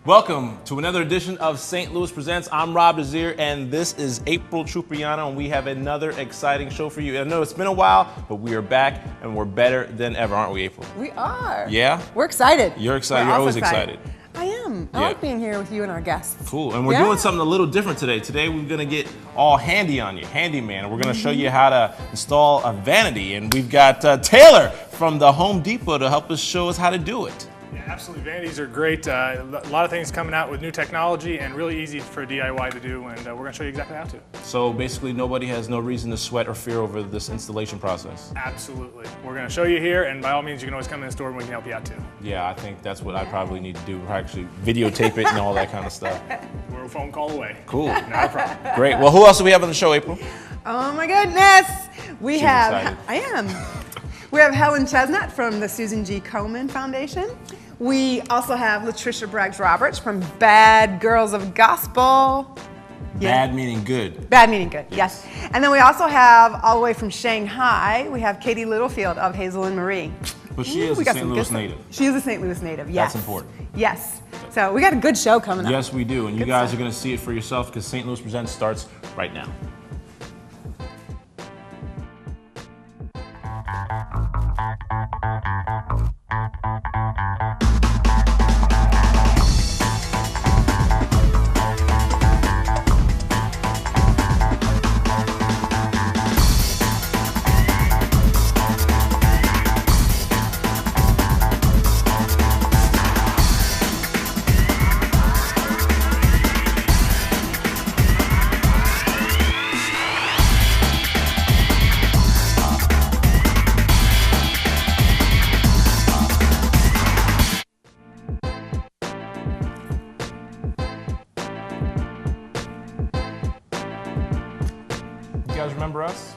Welcome to another edition of St. Louis Presents. I'm Rob Desir, and this is Aprille Trupiano, and we have another exciting show for you. I know it's been a while, but we are back, and we're better than ever, aren't we, Aprille? We are. Yeah? We're excited. You're excited. You're always excited. I am. I like being here with you and our guests. Cool. And we're doing something a little different today. Today we're going to get all handy on you, handyman, and we're going to show you how to install a vanity. And we've got Taylor from the Home Depot to help us show us how to do it. Yeah, absolutely. Vanities are great. A lot of things coming out with new technology and really easy for DIY to do, and we're going to show you exactly how to. So basically nobody has no reason to sweat or fear over this installation process. Absolutely. We're going to show you here, and by all means you can always come in the store and we can help you out too. Yeah, I think that's what I probably need to do. Actually videotape it and all that kind of stuff. We're a phone call away. Cool. Not a problem. Great. Well, who else do we have on the show, Aprille? Oh my goodness. We She's have, excited. I am. We have Helen Chesnut from the Susan G. Komen Foundation. We also have Lutricia Braggs-Roberts from B.A.D, Girls of Gospel. Bad meaning good. Bad meaning good, yes. And then we also have, all the way from Shanghai, we have Katie Littlefield of Hazel Marie. But she is a St. Louis native. She is a St. Louis native, yes. That's important. Yes. So we got a good show coming up. Yes, we do. And you Good guys stuff. are going to see it for yourself because St. Louis Presents starts right now. You guys remember us?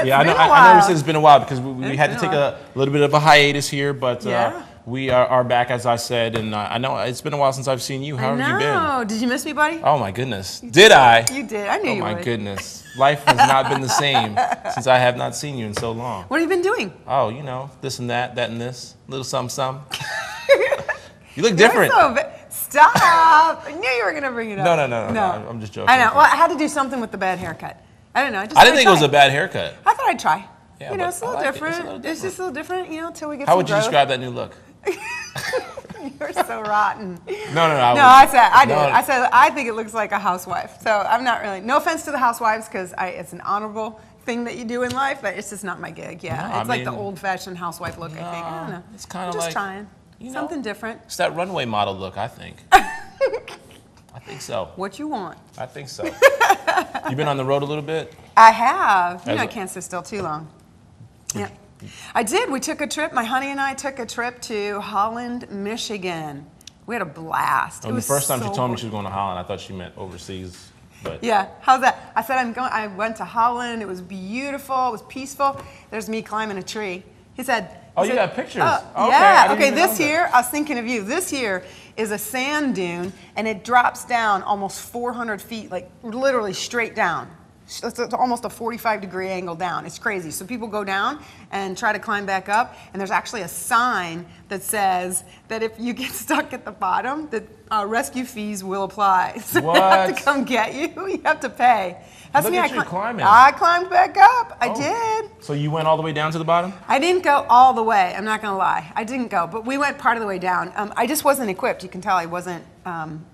Yeah, I know we said it's been a while because we had to take a little bit of a hiatus here, but we are back, as I said, and I know it's been a while since I've seen you. How have you been? Did you miss me, buddy? Oh my goodness. Did I? You did. I knew you would. Oh my goodness. Life has not been the same since I have not seen you in so long. What have you been doing? Oh, you know, this and that and this. Little something, something. You look different. Stop! I knew you were going to bring it up. No. I'm just joking. I know. Well, I had to do something with the bad haircut. I don't know. I didn't think it was a bad haircut. I thought I'd try. Yeah, you know, it's a little different. It's just a little different, you know, until we get How some would you growth. describe that new look? You're so rotten. No, I said I think it looks like a housewife. So I'm not really. No offense to the housewives, because it's an honorable thing that you do in life, but it's just not my gig. Yeah, No, it's like the old-fashioned housewife look. I think. I don't know. It's kind of I'm just like trying something different. It's that runway model look, I think. I think so. What you want? I think so. You been on the road a little bit? I have. You know, I can't sit still too long. Yeah. I did. We took a trip. My honey and I took a trip to Holland, Michigan. We had a blast. Oh, the first time she told me she was going to Holland, I thought she meant overseas. But yeah, how's that? I said I went to Holland. It was beautiful. It was peaceful. There's me climbing a tree. He said. Oh, you got pictures. Oh, yeah. Okay, this here, I was thinking of you. This here is a sand dune, and it drops down almost 400 feet, like literally straight down. It's almost a 45-degree angle down. It's crazy. So people go down and try to climb back up, and there's actually a sign that says that if you get stuck at the bottom, that rescue fees will apply. So they have to come get you. You have to pay. That's me. Climbing. I climbed back up. I did. So you went all the way down to the bottom? I didn't go all the way. I'm not going to lie. I didn't go, but we went part of the way down. I just wasn't equipped. You can tell I wasn't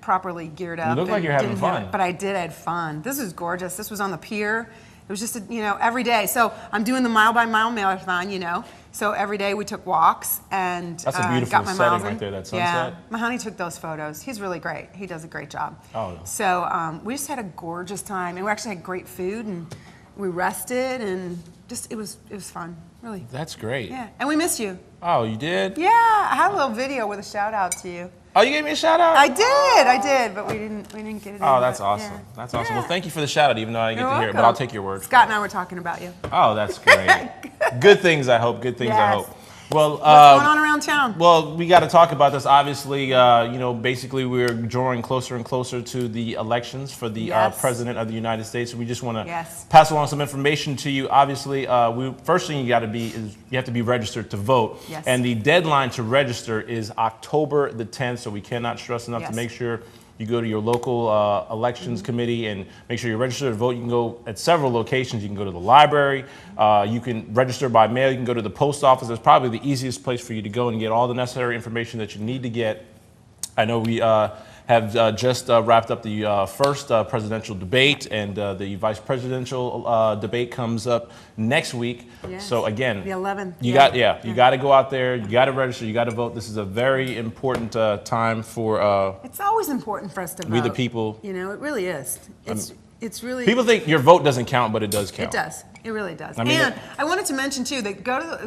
properly geared up. You look like you're having fun. But I did have fun. This is gorgeous. This was on the pier. It was just, every day. So I'm doing the mile-by-mile marathon, So every day we took walks and that's a beautiful got my setting miles in. right there, that sunset. Yeah, my honey took those photos. He's really great. He does a great job. Oh. So we just had a gorgeous time, and we actually had great food, and we rested, and just it was fun, really. That's great. Yeah, and we missed you. Oh, you did? Yeah, I had a little video with a shout out to you. Oh, you gave me a shout out? I did, but we didn't get it. Oh, that's awesome. Yeah. That's awesome. Well, thank you for the shout out, even though I didn't get to hear it, but I'll take your word. Scott and I were talking about you. Oh, that's great. Good things, I hope. Good things, I hope. Well, What's going on around town? Well, we got to talk about this. Obviously, you know, basically we're drawing closer and closer to the elections for the President of the United States. We just want to pass along some information to you. Obviously, first thing you have to be registered to vote. Yes. And the deadline to register is October the 10th, so we cannot stress enough to make sure you go to your local elections committee and make sure you're registered to vote. You can go at several locations. You can go to the library. You can register by mail. You can go to the post office. It's probably the easiest place for you to go and get all the necessary information that you need to get. I know we have just wrapped up the first presidential debate, and the vice presidential debate comes up next week. Yes. So again, the 11th. You got to go out there. You got to register. You got to vote. This is a very important time for. It's always important for us to vote. We the people. You know, it really is. It's really. People think your vote doesn't count, but it does count. It does. It really does. I mean, and I wanted to mention too that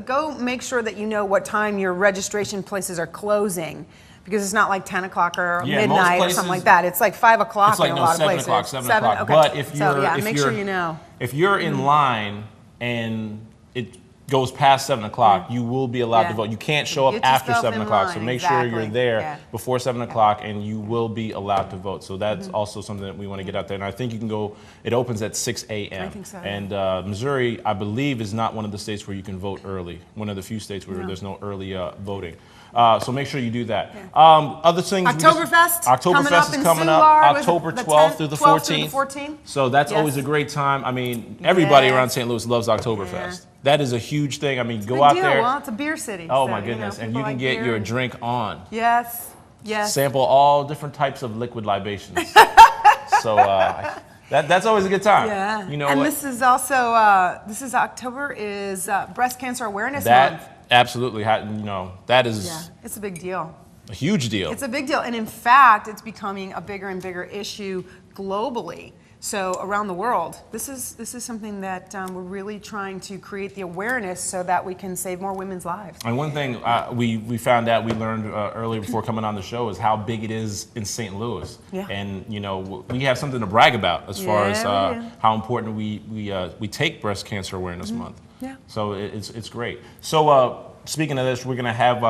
go make sure that you know what time your registration places are closing. Because it's not like 10 o'clock or midnight or something like that. It's like 5 o'clock it's like, in a lot of 7 places. o'clock, 7 o'clock. Okay. But if you're, make sure you know. If you're in line and it goes past 7 o'clock, you will be allowed to vote. You can't show up after 7 o'clock. So make sure you're there before 7 o'clock and you will be allowed to vote. So that's also something that we want to get out there. And I think you can go, it opens at 6 a.m. I think so. And Missouri, I believe, is not one of the states where you can vote early. One of the few states where there's no early voting. So make sure you do that. Other things. Oktoberfest. Oktoberfest is coming up October 12th through the 14th. So that's always a great time. I mean, everybody around St. Louis loves Oktoberfest. That is a huge thing. I mean, go out there. Well, it's a beer city. Oh my goodness. And you can get your drink on. Yes. Yes. Sample all different types of liquid libations. So that's always a good time. Yeah. You know and what? this is also, this is October is Breast Cancer Awareness Month. Absolutely, you know, that is it's a big deal. A huge deal. It's a big deal. And in fact, it's becoming a bigger and bigger issue globally. So around the world, this is something that we're really trying to create the awareness so that we can save more women's lives. And one thing we found out, we learned earlier before coming on the show, is how big it is in St. Louis. Yeah. And you know, we have something to brag about as far as how important we take Breast Cancer Awareness Month. Yeah. So it's great. So speaking of this, we're gonna have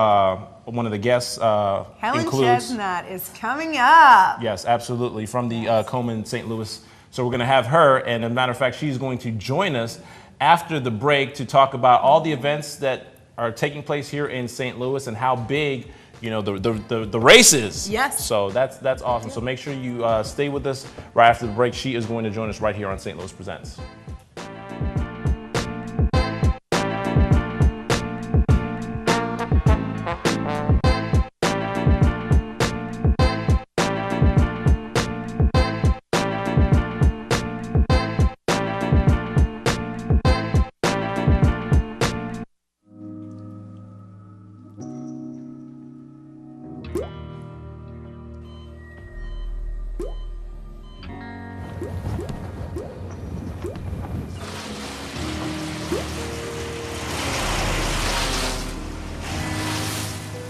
one of the guests. Helen Chesnut is coming up. Yes, absolutely, from the Komen, St. Louis. So we're gonna have her, and as a matter of fact, she's going to join us after the break to talk about all the events that are taking place here in St. Louis and how big, you know, the race is. Yes. So that's awesome. So make sure you stay with us right after the break. She is going to join us right here on St. Louis Presents.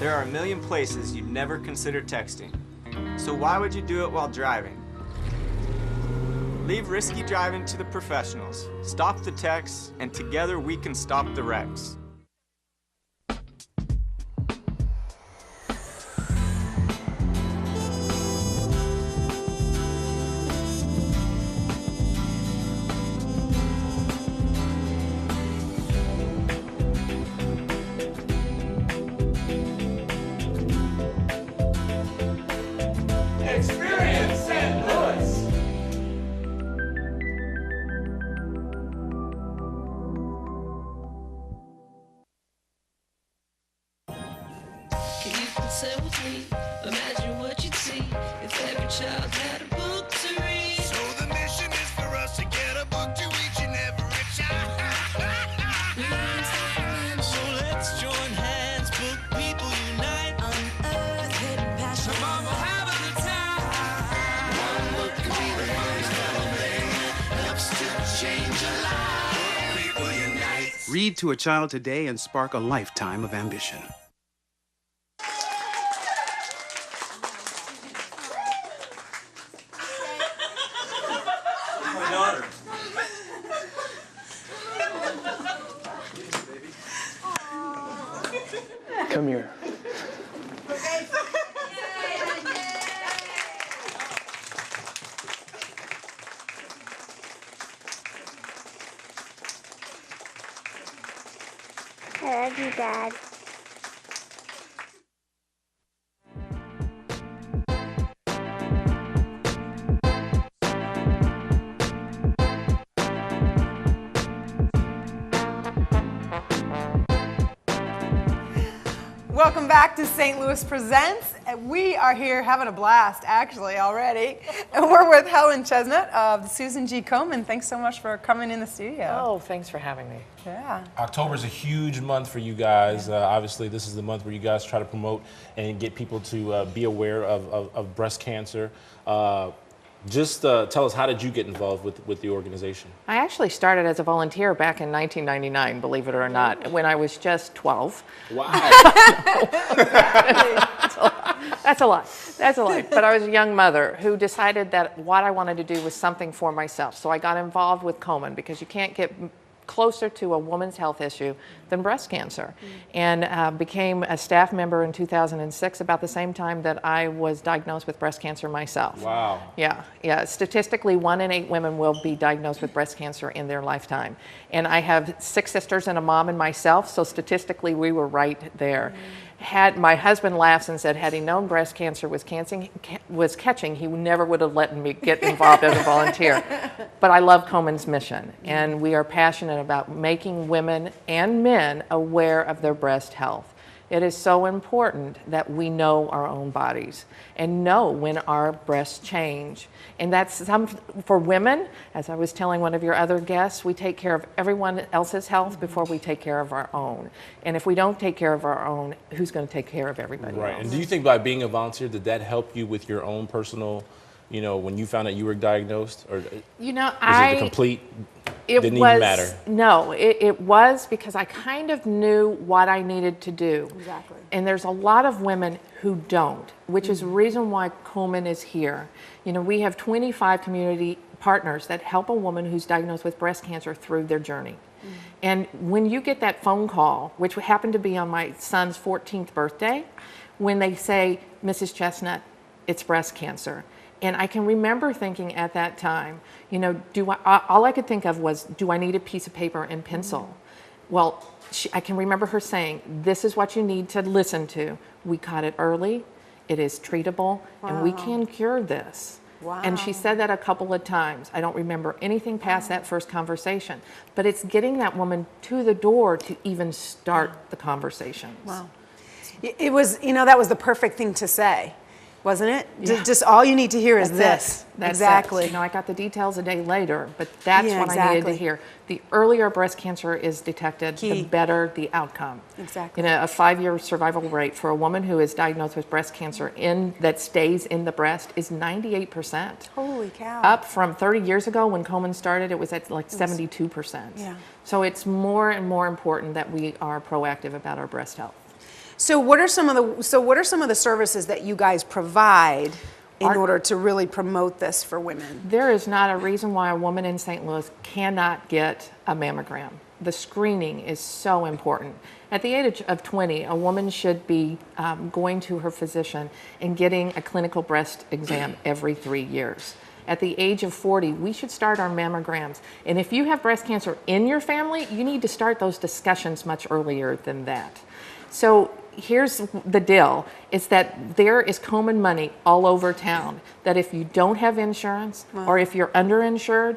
There are a million places you'd never consider texting. So why would you do it while driving? Leave risky driving to the professionals. Stop the texts, and together we can stop the wrecks. Experience St. Louis. You can sit with me, imagine what you'd see if every child had a book to read. So the mission is for us to get a book to each and every child. So let's join hands, book people unite. Unearth hidden passion. Come on, we'll have a good time. One book can be the first little thing that helps to change a life. People unite. Read to a child today and spark a lifetime of ambition. My daughter. I love you, Dad. Welcome back to St. Louis Presents. We are here having a blast, actually, already. And we're with Helen Chesnut of the Susan G. Komen. Thanks so much for coming in the studio. Oh, thanks for having me. Yeah. October is a huge month for you guys. Obviously, this is the month where you guys try to promote and get people to be aware of breast cancer. Just tell us, how did you get involved with the organization? I actually started as a volunteer back in 1999, believe it or not, when I was just 12. Wow. That's a lot. That's a lot. But I was a young mother who decided that what I wanted to do was something for myself. So I got involved with Komen, because you can't get closer to a woman's health issue than breast cancer, and became a staff member in 2006, about the same time that I was diagnosed with breast cancer myself. Wow. Yeah. Statistically, 1 in 8 women will be diagnosed with breast cancer in their lifetime. And I have 6 sisters and a mom and myself, so statistically we were right there. My husband laughs and said, had he known breast cancer was catching, he never would have let me get involved as a volunteer. But I love Komen's mission, and we are passionate about making women and men aware of their breast health. It is so important that we know our own bodies and know when our breasts change. And that's for women, as I was telling one of your other guests, we take care of everyone else's health before we take care of our own. And if we don't take care of our own, who's going to take care of everybody else? And do you think by being a volunteer, did that help you with your own personal, when you found out you were diagnosed? Or was it the complete, didn't even matter? No, it was, because I kind of knew what I needed to do. Exactly. And there's a lot of women who don't, which is the reason why Komen is here. We have 25 community partners that help a woman who's diagnosed with breast cancer through their journey. And when you get that phone call, which happened to be on my son's 14th birthday, when they say, Mrs. Chesnut, it's breast cancer. And I can remember thinking at that time, all I could think of was, do I need a piece of paper and pencil? Well, I can remember her saying, this is what you need to listen to. We caught it early, it is treatable, and we can cure this. Wow. And she said that a couple of times. I don't remember anything past that first conversation, but it's getting that woman to the door to even start the conversation. Wow. It was, that was the perfect thing to say, wasn't it? Yeah. Just all you need to hear is this. That's exactly. it. I got the details a day later, but that's what I needed to hear. The earlier breast cancer is detected, the better the outcome. Exactly. A 5-year survival rate for a woman who is diagnosed with breast cancer that stays in the breast is 98%. Holy cow. Up from 30 years ago when Komen started, it was at like 72%. Yeah. So it's more and more important that we are proactive about our breast health. So what are some of the services that you guys provide in order to really promote this for women? There is not a reason why a woman in St. Louis cannot get a mammogram. The screening is so important. At the age of 20, a woman should be going to her physician and getting a clinical breast exam every 3 years. At the age of 40, we should start our mammograms. And if you have breast cancer in your family, you need to start those discussions much earlier than that. So here's the deal, is that there is Komen money all over town, that if you don't have insurance or if you're underinsured,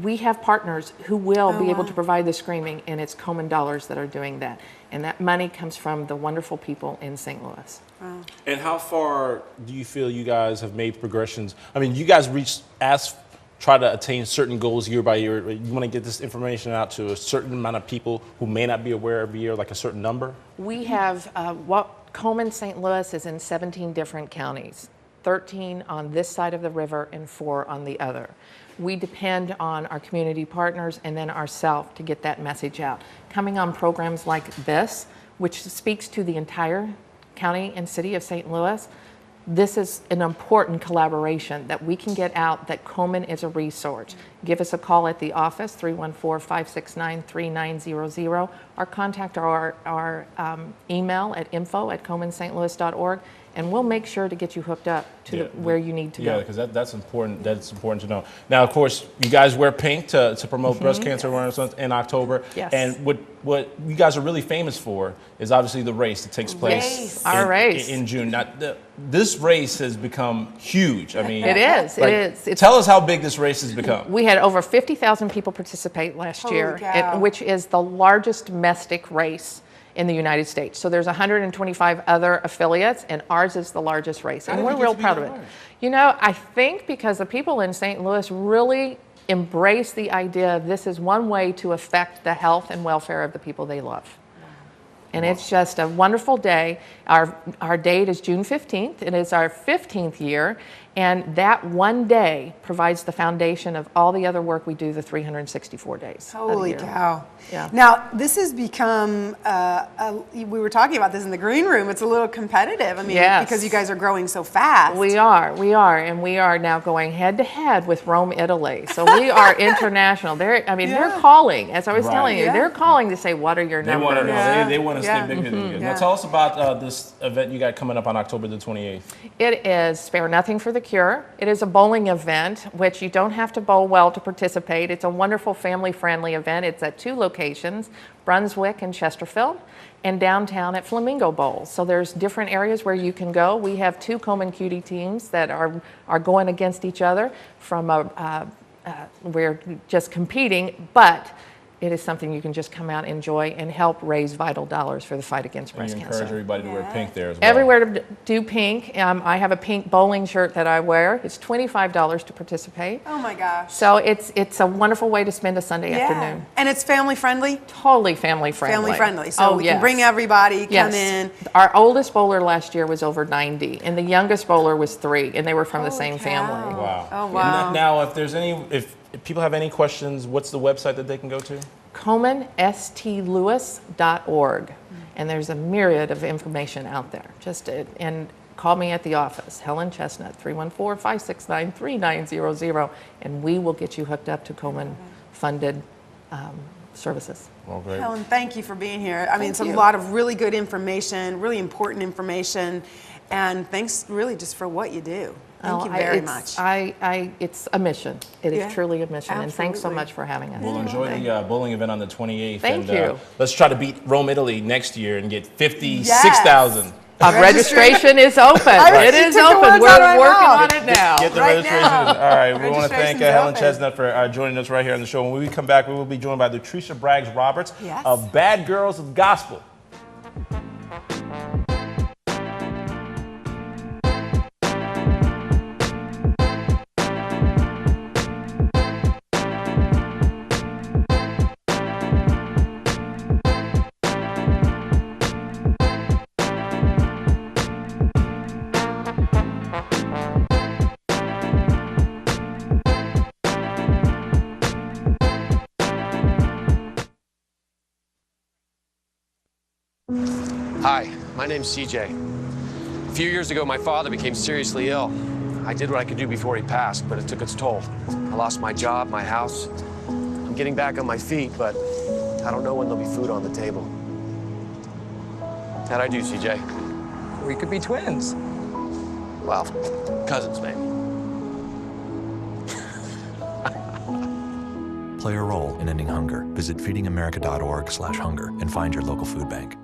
we have partners who will be able to provide the screening, and it's Komen dollars that are doing that. And that money comes from the wonderful people in St. Louis. Wow. And how far do you feel you guys have made progressions? I mean, you guys try to attain certain goals year by year. You want to get this information out to a certain amount of people who may not be aware every year, like a certain number? We have, Komen St. Louis is in 17 different counties, 13 on this side of the river and 4 on the other. We depend on our community partners and then ourselves to get that message out. Coming on programs like this, which speaks to the entire county and city of St. Louis, this is an important collaboration that we can get out, that Komen is a resource. Give us a call at the office, 314-569-3900, or contact our email at info@komenstlouis.org, and we'll make sure to get you hooked up to where you need to go. Yeah, because that's important. That's important to know. Now, of course, you guys wear pink to promote breast cancer awareness in October. Yes. And what you guys are really famous for is obviously the race that takes place in June. Now, this race has become huge. I mean, it is. Like, it is. Tell us how big this race has become. We had over 50,000 people participate last year, which is the largest domestic race in the United States. So there's 125 other affiliates, and ours is the largest race, and we're real proud of it. You know, I think because the people in St. Louis really embrace the idea this is one way to affect the health and welfare of the people they love. And it's just a wonderful day. Our date is June 15th. It is our 15th year. And that one day provides the foundation of all the other work we do the 364 days. Holy cow. Yeah. Now, this has become, we were talking about this in the green room, it's a little competitive. I mean, because you guys are growing so fast. We are, and we are now going head to head with Rome, Italy. So we are international. They're calling, as I was telling you, they're calling to say, what are your numbers? They want to know. They want to stay bigger than you. Now, tell us about this event you got coming up on October the 28th. It is Spare Nothing for the Cure. It is a bowling event, which you don't have to bowl well to participate. It's a wonderful family-friendly event. It's at 2 locations, Brunswick and Chesterfield, and downtown at Flamingo Bowl. So there's different areas where you can go. We have 2 Komen Cutie teams that are going against each other from we're just competing, but it is something you can just come out, enjoy, and help raise vital dollars for the fight against breast cancer. Encourage everybody to wear pink there as well. Everywhere to do pink. I have a pink bowling shirt that I wear. It's $25 to participate. Oh my gosh. So it's a wonderful way to spend a Sunday afternoon. And it's family friendly? Totally family friendly. Family friendly. So we can bring everybody, come in. Our oldest bowler last year was over 90, and the youngest bowler was 3, and they were from the same family. Wow. Oh wow. And now, if people have any questions, what's the website that they can go to? KomenSTLouis.org. And there's a myriad of information out there. And call me at the office, Helen Chesnut, 314-569-3900, and we will get you hooked up to Komen-funded services. Well, great. Helen, thank you for being here. I mean, it's a lot of really good information, really important information, and thanks really just for what you do. Thank you very much. It's a mission. It is truly a mission. Absolutely. And thanks so much for having us. We'll enjoy the bowling event on the 28th. Thank you. Let's try to beat Rome, Italy next year and get 56,000. Registration is open. It is open. We're working on it now. Get the registration. All right. We want to thank Helen Chesnut for joining us right here on the show. When we come back, we will be joined by Lutricia Braggs-Roberts of Bad Girls of Gospel. Hi, my name's CJ. A few years ago, my father became seriously ill. I did what I could do before he passed, but it took its toll. I lost my job, my house. I'm getting back on my feet, but I don't know when there'll be food on the table. How'd I do, CJ? We could be twins. Well, cousins, maybe. Play a role in ending hunger. Visit feedingamerica.org/hunger and find your local food bank.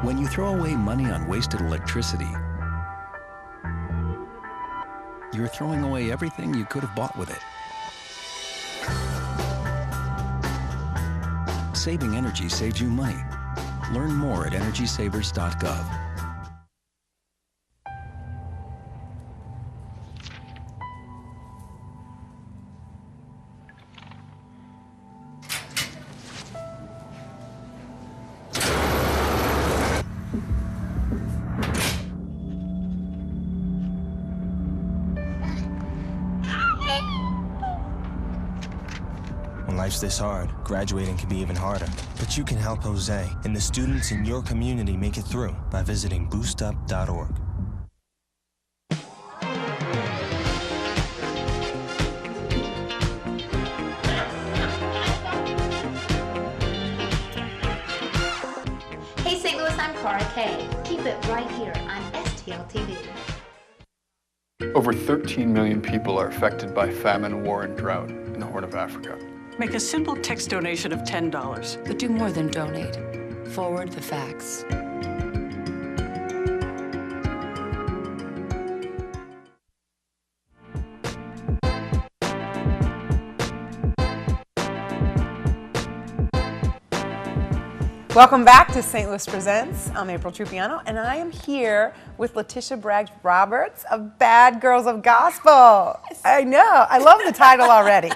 When you throw away money on wasted electricity, you're throwing away everything you could have bought with it. Saving energy saves you money. Learn more at energysavers.gov. When life's this hard, graduating can be even harder. But you can help Jose and the students in your community make it through by visiting boostup.org. Hey, keep it right here on STL TV. Over 13 million people are affected by famine, war, and drought in the Horn of Africa. Make a simple text donation of $10. But do more than donate. Forward the facts. Welcome back to St. Louis Presents. I'm Aprille Trupiano, and I am here with Lutricia Braggs-Roberts of Bad Girls of Gospel. I know. I love the title already.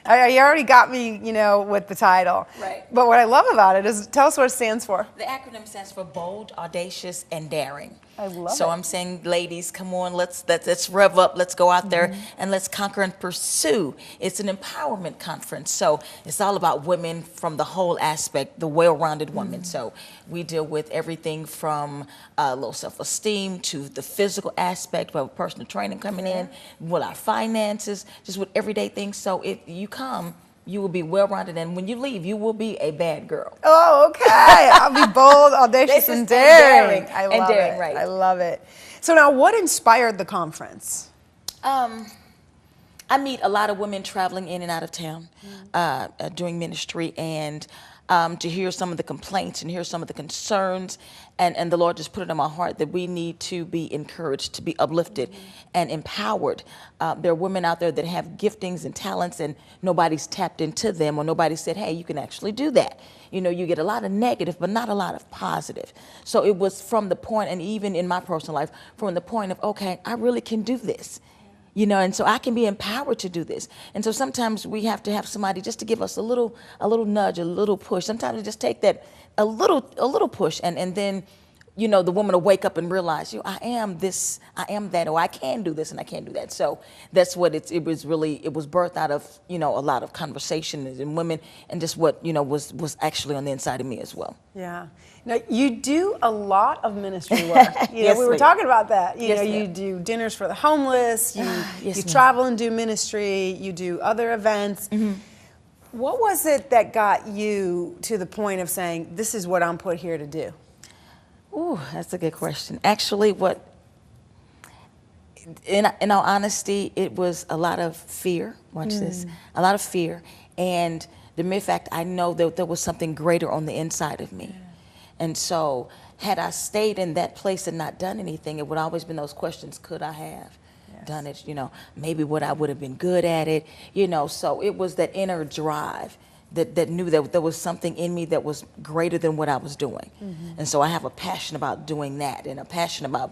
You already got me, with the title. Right. But what I love about it is, tell us what it stands for. The acronym stands for bold, audacious, and daring. I love it. So I'm saying, ladies, come on, let's rev up, let's go out there and let's conquer and pursue. It's an empowerment conference. So it's all about women from the whole aspect, the well-rounded woman. So we deal with everything from low self-esteem to the physical aspect of personal training coming in, with our finances, just with everyday things. So if you come, you will be well-rounded, and when you leave, you will be a bad girl. Oh, okay. I'll be bold, audacious, and daring. I love it. Right. I love it. So now, what inspired the conference? I meet a lot of women traveling in and out of town doing ministry, and to hear some of the complaints and hear some of the concerns, and the Lord just put it on my heart that we need to be encouraged, to be uplifted and empowered. There are women out there that have giftings and talents, and nobody's tapped into them, or nobody said, hey, you can actually do that. You get a lot of negative, but not a lot of positive. So it was from the point, and even in my personal life, from the point of, okay, I really can do this. And so I can be empowered to do this. And so sometimes we have to have somebody just to give us a little nudge, a little push. Sometimes we just take that a little push, and then the woman will wake up and realize, I am this, I am that, or I can do this and I can't do that. So that's what it was birthed out of, a lot of conversation and women, and just what, was actually on the inside of me as well. Yeah. Now, you do a lot of ministry work. Yes, we were talking about that. Yes, you do dinners for the homeless, you travel and do ministry, you do other events. What was it that got you to the point of saying, this is what I'm put here to do? Ooh, that's a good question. Actually, in all honesty, it was a lot of fear. Watch this. A lot of fear. And the mere fact I know that there was something greater on the inside of me. And so had I stayed in that place and not done anything, it would always been those questions, could I have done it? Maybe would I would have been good at it? So it was that inner drive that knew that there was something in me that was greater than what I was doing. And so I have a passion about doing that, and a passion about,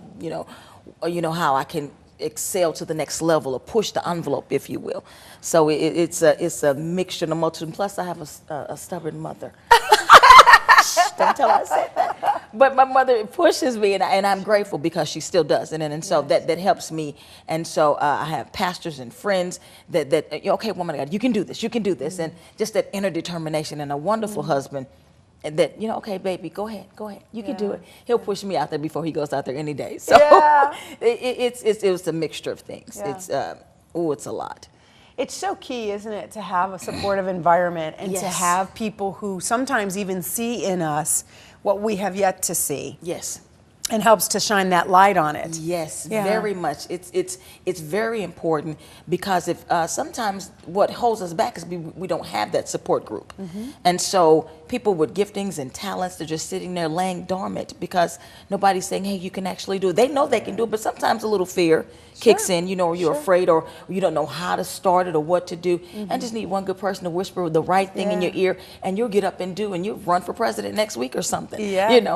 how I can excel to the next level, or push the envelope, if you will. So it's a mixture of multitude. Plus I have a stubborn mother. Don't tell her I said that. But my mother pushes me, and I'm grateful because she still does. And so that helps me. And so I have pastors and friends that okay, woman of God, you can do this, you can do this. And just that inner determination, and a wonderful husband that, okay, baby, go ahead, you can do it. He'll push me out there before he goes out there any day. So it was a mixture of things. It's a lot. It's so key, isn't it, to have a supportive environment, and to have people who sometimes even see in us what we have yet to see. Yes. And helps to shine that light on it. Yes, very much. It's very important, because if sometimes what holds us back is we don't have that support group. And so people with giftings and talents, they're just sitting there laying dormant because nobody's saying, hey, you can actually do it. They know they can do it, but sometimes a little fear kicks in, or you're afraid, or you don't know how to start it or what to do. I just need one good person to whisper the right thing in your ear, and you'll get up and do, and you'll run for president next week or something.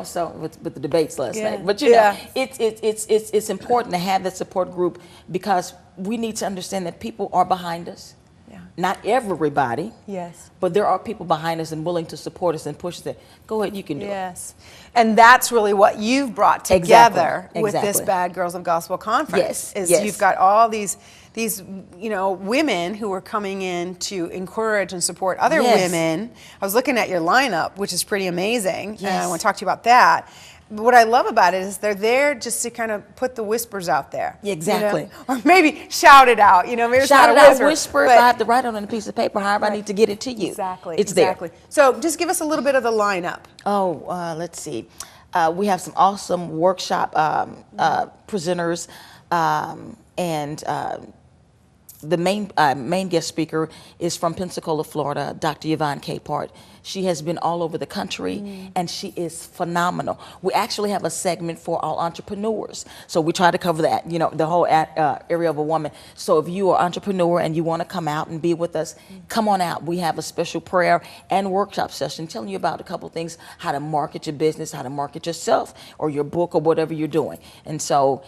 So with the debates last night. But it's important to have that support group, because we need to understand that people are behind us. Not everybody. But there are people behind us and willing to support us and push us. Go ahead, you can do it. And that's really what you've brought together with this Bad Girls of Gospel conference. You've got all these women who are coming in to encourage and support other women. I was looking at your lineup, which is pretty amazing. And I want to talk to you about that. What I love about it is they're there just to kind of put the whispers out there. Exactly. Or maybe shout it out. Maybe it's shout not it out, whisper. If I have to write it on a piece of paper, however I need to get it to you. Exactly. It's there. So just give us a little bit of the lineup. Oh, let's see. We have some awesome workshop presenters, and the main guest speaker is from Pensacola, Florida, Dr. Yvonne Capehart. She has been all over the country, and she is phenomenal. We actually have a segment for all entrepreneurs. So we try to cover that, you know, the whole area of a woman. So if you are an entrepreneur and you want to come out and be with us, come on out. We have a special prayer and workshop session telling you about a couple things, how to market your business, how to market yourself or your book or whatever you're doing. And so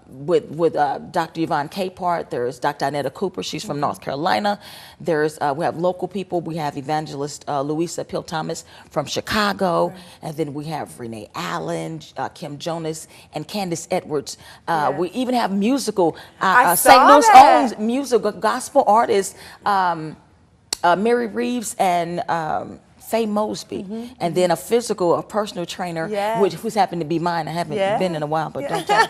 with Dr. Yvonne Capehart, there's Dr. Anetta Cooper. She's from North Carolina. There's we have local people. We have evangelist Louisa Pill Thomas from Chicago, and then we have Renee Allen, Kim Jonas, and Candace Edwards. We even have musical St. Louis owns musical gospel artists Mary Reeves and Faye Mosby, and then a personal trainer, who's happened to be mine. I haven't been in a while, but don't tell.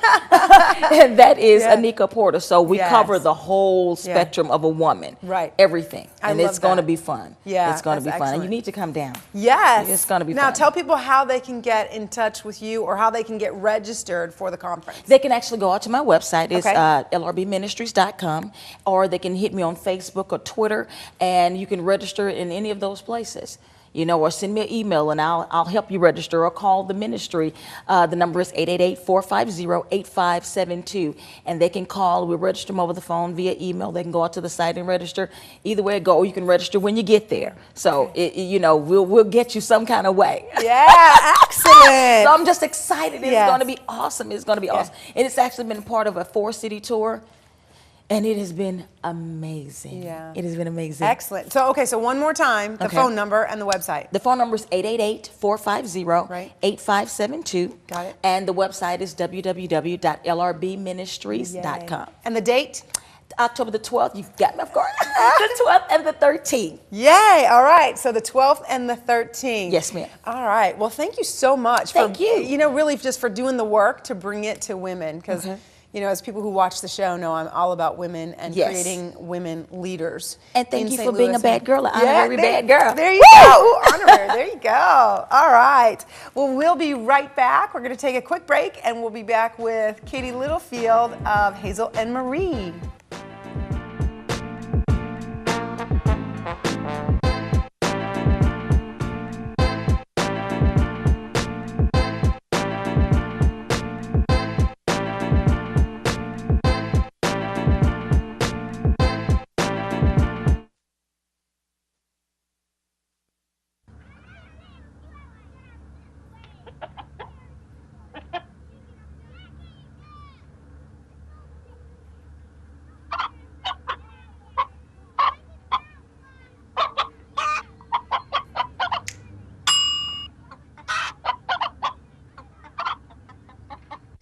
And that is Anika Porter. So we cover the whole spectrum of a woman, everything, and it's going to be fun. It's going to be fun, and you need to come down. It's going to be fun. Now tell people how they can get in touch with you or how they can get registered for the conference. They can actually go out to my website. It's lrbministries.com, or they can hit me on Facebook or Twitter, and you can register in any of those places. You know, or send me an email and I'll help you register, or call the ministry. The number is 888-450-8572. And they can call. We register them over the phone via email. They can go out to the site and register. Either way it go, or you can register when you get there. So, you know, we'll get you some kind of way. Yeah, excellent. So I'm just excited. It's going to be awesome. It's going to be awesome. And it's actually been part of a 4-city tour. And it has been amazing. It has been amazing. Excellent. So, okay, so one more time, the phone number and the website. The phone number is 888-450-8572. Got it. And the website is www.lrbministries.com. And the date? October the 12th. You've got me, of course. The 12th and the 13th. Yay. All right. So the 12th and the 13th. Yes, ma'am. All right. Well, thank you so much. Thank you. You know, really just for doing the work to bring it to women. Because you know, as people who watch the show know, I'm all about women and creating women leaders. And thank you for being a bad girl. I'm a very bad girl. There you go. Honorary. There you go. All right. Well, we'll be right back. We're going to take a quick break, and we'll be back with Katie Littlefield of Hazel and Marie.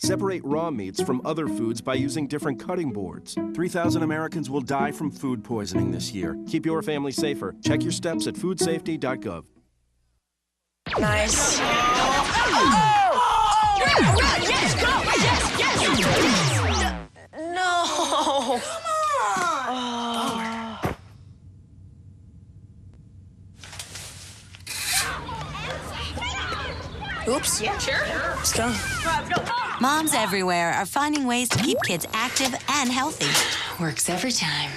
Separate raw meats from other foods by using different cutting boards. 3,000 Americans will die from food poisoning this year. Keep your family safer. Check your steps at foodsafety.gov. Nice. No. Come on. Oops. Yeah, sure. Let's go. Moms everywhere are finding ways to keep kids active and healthy. Works every time.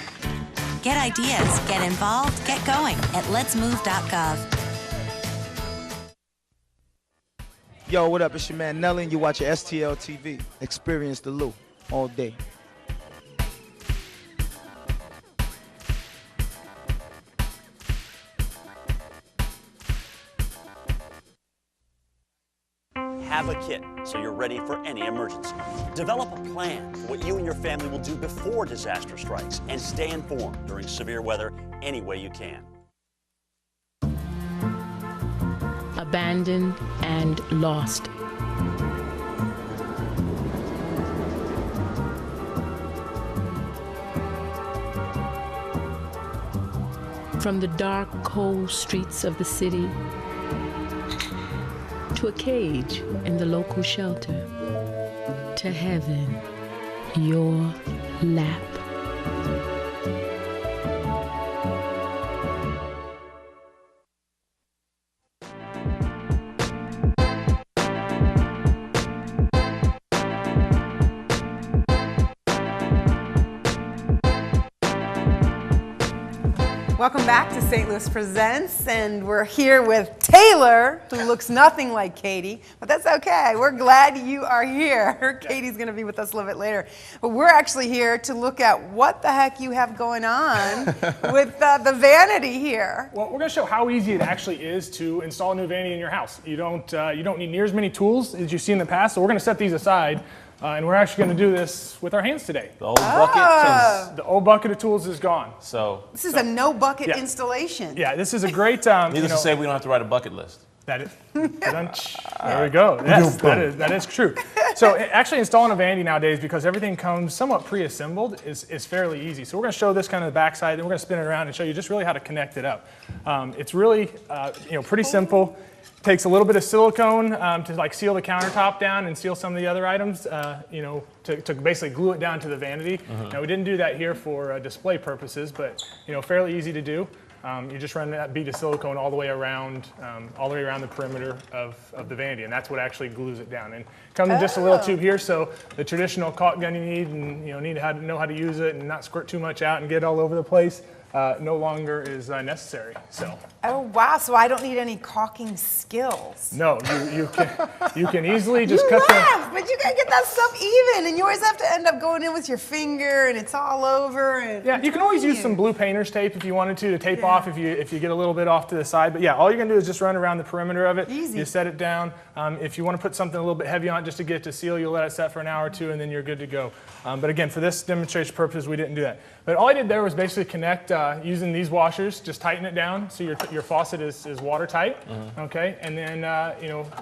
Get ideas, get involved, get going at letsmove.gov. Yo, what up? It's your man Nelly, and you watch your STL TV. Experience the Lou all day. Have a kit so you're ready for any emergency. Develop a plan for what you and your family will do before disaster strikes, and stay informed during severe weather any way you can. Abandoned and lost. From the dark, cold streets of the city to a cage in the local shelter, to heaven, your lap. Welcome back to St. Louis Presents, and we're here with Taylor, who looks nothing like Katie, but that's okay. We're glad you are here. Katie's going to be with us a little bit later, but we're actually here to look at what the heck you have going on with the vanity here. Well, we're going to show how easy it actually is to install a new vanity in your house. You don't need near as many tools as you've seen in the past, so we're going to set these aside. And we're actually going to do this with our hands today. The old bucket. The old bucket of tools is gone. So this is a no bucket installation. Yeah, this is a great. Needless to say, we don't have to write a bucket list. That is. There we go. Yes, that is true. So actually installing a vanity nowadays, because everything comes somewhat pre-assembled, is fairly easy. So we're going to show this kind of the backside, then we're going to spin it around and show you just really how to connect it up. It's really pretty simple. Takes a little bit of silicone to like seal the countertop down and seal some of the other items, to basically glue it down to the vanity. Now we didn't do that here for display purposes, but fairly easy to do. You just run that bead of silicone all the way around the perimeter of the vanity, and that's what actually glues it down. And comes in just a little tube here, so the traditional caulk gun you need, and need to know how to use it and not squirt too much out and get it all over the place. No longer is necessary. So. Oh wow! So I don't need any caulking skills. No, you can easily just cut but you gotta get that stuff even, and you always have to end up going in with your finger, and it's all over. And yeah, you can always use some blue painter's tape if you wanted to tape off if you get a little bit off to the side. But yeah, all you're gonna do is just run around the perimeter of it. Easy. You set it down. If you want to put something a little bit heavy on it just to get it to seal, you'll let it set for an hour or two, and then you're good to go. But again, for this demonstration purposes, we didn't do that. But all I did there was basically connect using these washers, just tighten it down so your faucet is watertight, okay? And then,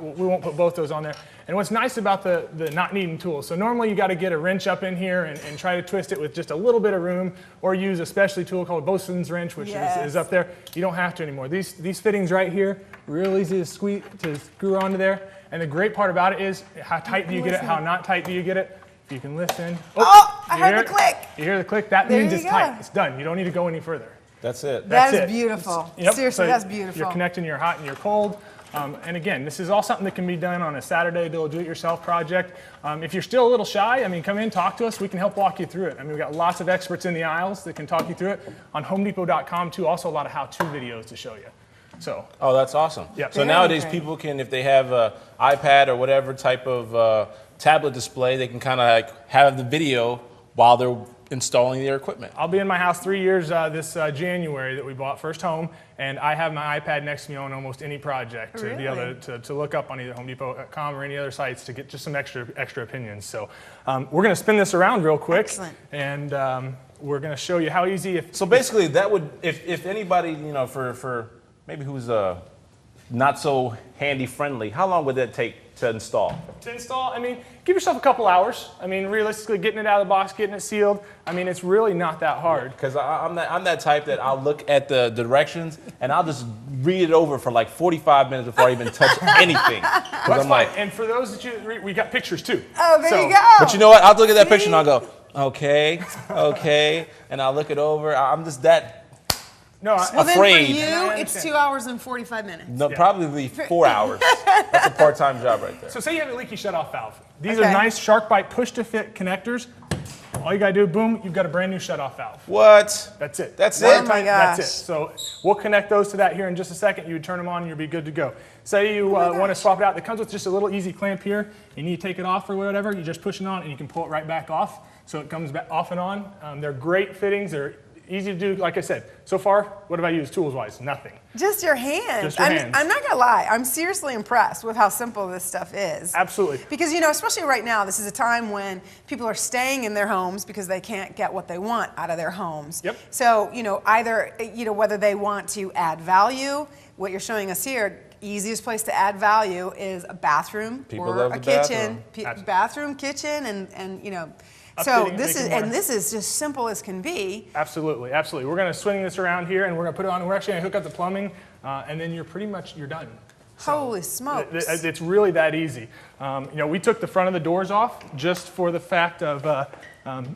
we won't put both those on there. And what's nice about the not needing tools, so normally you gotta get a wrench up in here and try to twist it with just a little bit of room, or use a specialty tool called bosun's wrench, which is up there. You don't have to anymore. These fittings right here, real easy to screw onto there. And the great part about it is, how tight do you get it, how not tight do you get it? You can listen. Oh, I heard the click. You hear the click? That means it's tight. It's done. You don't need to go any further. That's it. That is beautiful. Yep. Seriously, So that's beautiful. You're connecting your hot and your cold. And again, this is all something that can be done on a Saturday, do-it-yourself project. If you're still a little shy, come in, talk to us. We can help walk you through it. We've got lots of experts in the aisles that can talk you through it. On HomeDepot.com too, also a lot of how-to videos to show you. So. Oh, that's awesome. Yep. So nowadays people can, if they have an iPad or whatever type of tablet display, they can kind of have the video while they're installing their equipment. I'll be in my house 3 years this January that we bought first home, and I have my iPad next to me on almost any project to be able to look up on either HomeDepot.com or any other sites to get just some extra opinions. So we're going to spin this around real quick. Excellent. And we're going to show you how easy. So basically, that would, if anybody, for maybe who's not so handy friendly, how long would that take to install? To install, give yourself a couple hours. Realistically, getting it out of the box, getting it sealed, it's really not that hard. Because I'm that type that I'll look at the directions and I'll just read it over for like 45 minutes before I even touch anything. That's fine. And for those that we got pictures too. Oh, there you go. But you know what? I'll look at that picture and I'll go, okay, and I'll look it over. I'm just that. Well, afraid. then for you, it's 2 hours and 45 minutes. No, probably 4 hours. That's a part-time job right there. So say you have a leaky shutoff valve. These are nice shark bite push-to-fit connectors. All you gotta do, boom, you've got a brand new shutoff valve. What? That's it. That's it? Oh my gosh. That's it. So we'll connect those to that here in just a second. You would turn them on and you'll be good to go. Say you want to swap it out. It comes with just a little easy clamp here. You need to take it off or whatever. You just push it on and you can pull it right back off. So it comes back off and on. They're great fittings. They're easy to do, like I said. So far, what have I used tools-wise? Nothing. Just your hands. Just your hands. I'm not gonna lie, I'm seriously impressed with how simple this stuff is. Absolutely. Because especially right now, this is a time when people are staying in their homes because they can't get what they want out of their homes. Yep. So, either, whether they want to add value, what you're showing us here, easiest place to add value is a bathroom or a kitchen. Bathroom, kitchen, and so this is just simple as can be. Absolutely, absolutely. We're going to swing this around here, and we're going to put it on. We're actually going to hook up the plumbing, and then you're done. So holy smokes! It's really that easy. We took the front of the doors off just for the fact of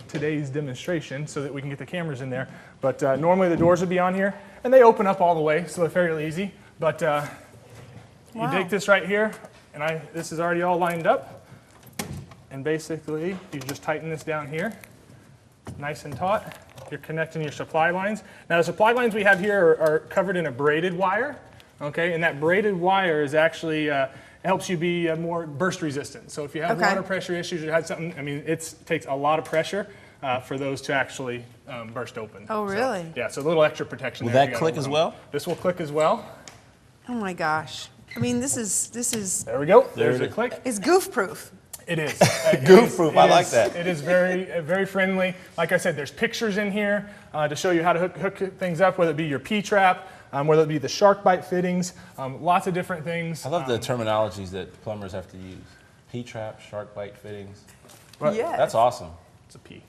today's demonstration, so that we can get the cameras in there. But normally the doors would be on here, and they open up all the way, so they're fairly easy. But you take this right here, and this is already all lined up. And basically, you just tighten this down here, nice and taut. you're connecting your supply lines. Now the supply lines we have here are covered in a braided wire, okay? And that braided wire is actually, helps you be more burst resistant. So if you have water pressure issues, you had something, I mean, it takes a lot of pressure for those to actually burst open. Oh, really? So, yeah, so a little extra protection Will there. that click as well? This will click as well. Oh my gosh. I mean, this is. There we go. There's a click. It's goof proof. It is. Goof proof. I like that. It is very friendly. Like I said, there's pictures in here to show you how to hook things up, whether it be your P-trap, whether it be the shark bite fittings, lots of different things. I love the terminologies that plumbers have to use. P-trap, shark bite fittings. Yes. That's awesome. It's a P.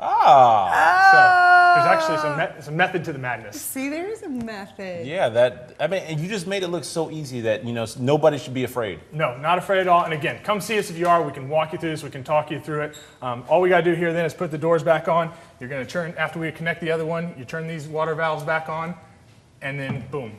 Ah. So there's actually some method to the madness. See, there's a method. Yeah, I mean, and you just made it look so easy that, nobody should be afraid. No, not afraid at all. And again, come see us if you are. We can walk you through this. We can talk you through it. All we got to do here then is put the doors back on. You're going to turn, after we connect the other one, you turn these water valves back on, and then boom.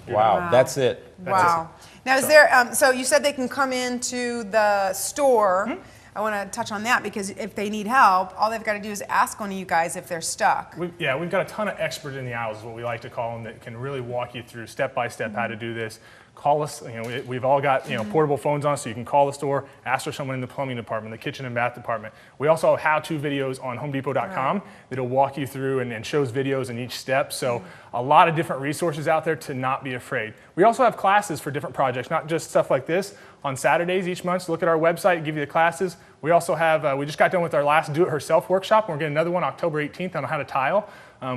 Wow, that's it. Wow. Now, is there, so you said they can come into the store. I want to touch on that because if they need help, all they've got to do is ask one of you guys if they're stuck. We've got a ton of experts in the aisles, is what we like to call them, that can really walk you through step by step how to do this. Call us. We've all got portable phones on, so you can call the store, ask for someone in the plumbing department, the kitchen and bath department. We also have how-to videos on HomeDepot.com that'll walk you through and shows videos in each step. So a lot of different resources out there to not be afraid. We also have classes for different projects, not just stuff like this. On Saturdays each month, so look at our website, give you the classes. We also have, we just got done with our last do-it-herself workshop. We're getting another one October 18th on how to tile.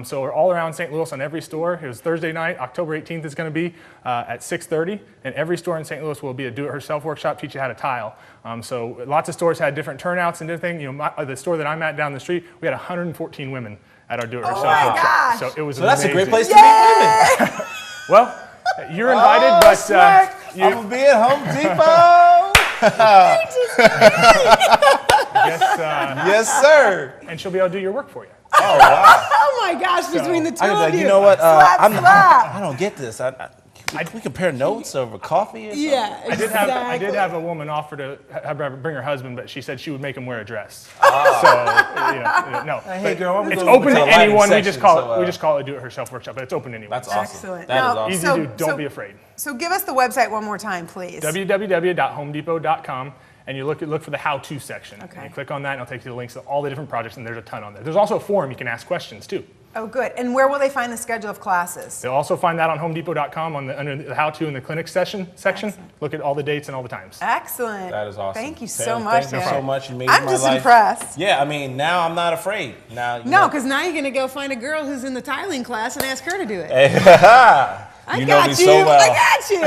So we're all around St. Louis on every store. It was Thursday night. October 18th is going to be at 6:30. And every store in St. Louis will be a do-it-herself workshop, teach you how to tile. So lots of stores had different turnouts and different things. The store that I'm at down the street, we had 114 women at our do-it-herself workshop. Gosh. So it was So that's amazing. a great place to meet women. Well, you're invited, but I'm going to be at Home Depot. Yes, sir. And she'll be able to do your work for you. Oh, wow. Oh my gosh, between the two of you. You know what? Slap, slap. I don't get this. We compare notes over coffee or something? Yeah, exactly. I did have a woman offer to have her bring her husband, but she said she would make him wear a dress. Oh. So, no. Hey, girl, it's open to anyone. We just call it a do-it-herself workshop, but it's open to anyone. That's awesome. Excellent. That is Now, awesome. Easy to do. Don't be afraid. So give us the website one more time, please. www.homedepot.com, and you look for the how-to section. Okay. And you click on that, and it'll take you to the links to all the different projects, and there's a ton on there. There's also a forum you can ask questions too. Oh, good. And where will they find the schedule of classes? They'll also find that on HomeDepot.com under the how-to and the clinic section. Look at all the dates and all the times. Excellent. That is awesome. Thank you Taylor, so much. Thank you so much. You made I'm my just life. impressed. Yeah, I mean, now I'm not afraid. Now, No, because now you're going to go find a girl who's in the tiling class and ask her to do it. You know me so well. I got you.